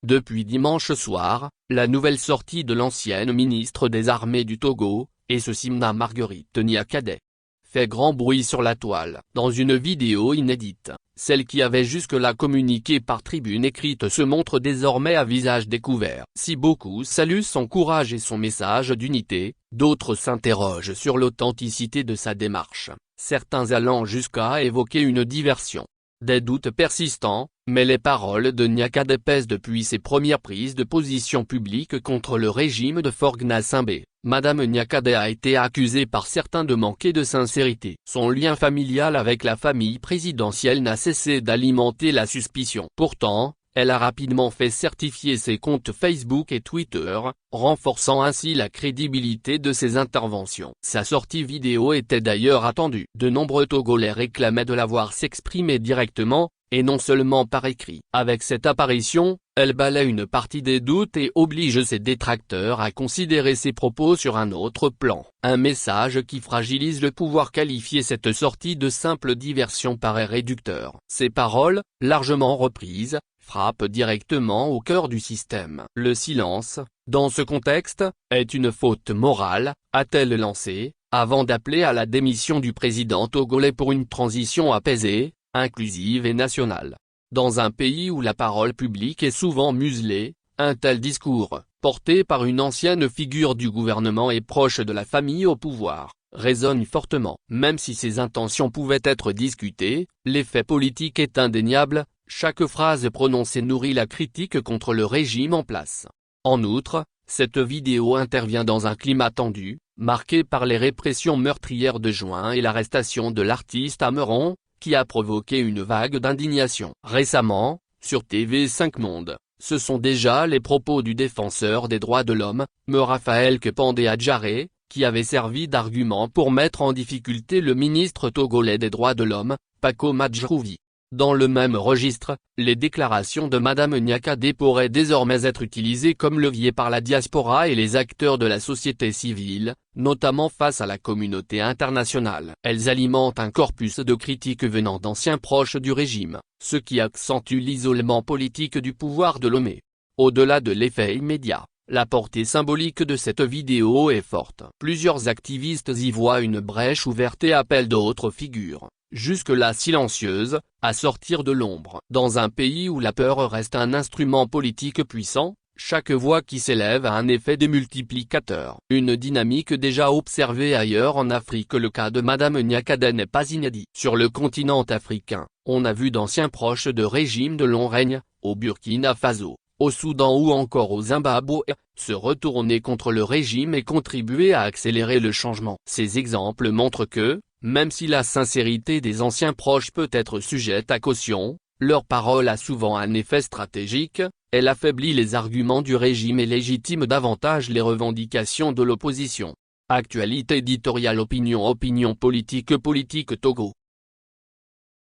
Depuis dimanche soir, la nouvelle sortie de l'ancienne ministre des Armées du Togo, Essosimna Marguerite Nyakadé, fait grand bruit sur la toile. Dans une vidéo inédite, celle qui avait jusque-là communiqué par tribune écrite se montre désormais à visage découvert. Si beaucoup saluent son courage et son message d'unité, d'autres s'interrogent sur l'authenticité de sa démarche, certains allant jusqu'à évoquer une diversion. Des doutes persistants, mais les paroles de Nyakadé pèsent depuis ses premières prises de position publiques contre le régime de Faure Gnassingbé. Madame Nyakadé a été accusée par certains de manquer de sincérité. Son lien familial avec la famille présidentielle n'a cessé d'alimenter la suspicion. Pourtant, elle a rapidement fait certifier ses comptes Facebook et Twitter, renforçant ainsi la crédibilité de ses interventions. Sa sortie vidéo était d'ailleurs attendue. De nombreux Togolais réclamaient de la voir s'exprimer directement, et non seulement par écrit. Avec cette apparition, elle balaie une partie des doutes et oblige ses détracteurs à considérer ses propos sur un autre plan. Un message qui fragilise le pouvoir. Qualifier cette sortie de simple diversion paraît réducteur. Ces paroles, largement reprises, frappent directement au cœur du système. Le silence, dans ce contexte, est une faute morale, a-t-elle lancé, avant d'appeler à la démission du président togolais pour une transition apaisée, inclusive et nationale. Dans un pays où la parole publique est souvent muselée, un tel discours, porté par une ancienne figure du gouvernement et proche de la famille au pouvoir, résonne fortement. Même si ses intentions pouvaient être discutées, l'effet politique est indéniable, chaque phrase prononcée nourrit la critique contre le régime en place. En outre, cette vidéo intervient dans un climat tendu, marqué par les répressions meurtrières de juin et l'arrestation de l'artiste à Meron, qui a provoqué une vague d'indignation. Récemment, sur TV5 Monde, ce sont déjà les propos du défenseur des droits de l'homme, Me Raphaël Kepandé Adjaré, qui avait servi d'argument pour mettre en difficulté le ministre togolais des droits de l'homme, Paco Madjrouvi. Dans le même registre, les déclarations de Madame Nyakadé pourraient désormais être utilisées comme levier par la diaspora et les acteurs de la société civile, notamment face à la communauté internationale. Elles alimentent un corpus de critiques venant d'anciens proches du régime, ce qui accentue l'isolement politique du pouvoir de Lomé. Au-delà de l'effet immédiat, la portée symbolique de cette vidéo est forte. Plusieurs activistes y voient une brèche ouverte et appellent d'autres figures, jusque-là silencieuses, à sortir de l'ombre. Dans un pays où la peur reste un instrument politique puissant, chaque voix qui s'élève a un effet démultiplicateur. Une dynamique déjà observée ailleurs en Afrique. Le cas de Madame Nyakadé n'est pas inédit. Sur le continent africain, on a vu d'anciens proches de régimes de long règne, au Burkina Faso, au Soudan ou encore au Zimbabwe, se retourner contre le régime et contribuer à accélérer le changement. Ces exemples montrent que, même si la sincérité des anciens proches peut être sujette à caution, leur parole a souvent un effet stratégique, elle affaiblit les arguments du régime et légitime davantage les revendications de l'opposition. Actualité éditoriale. Opinion politique Togo.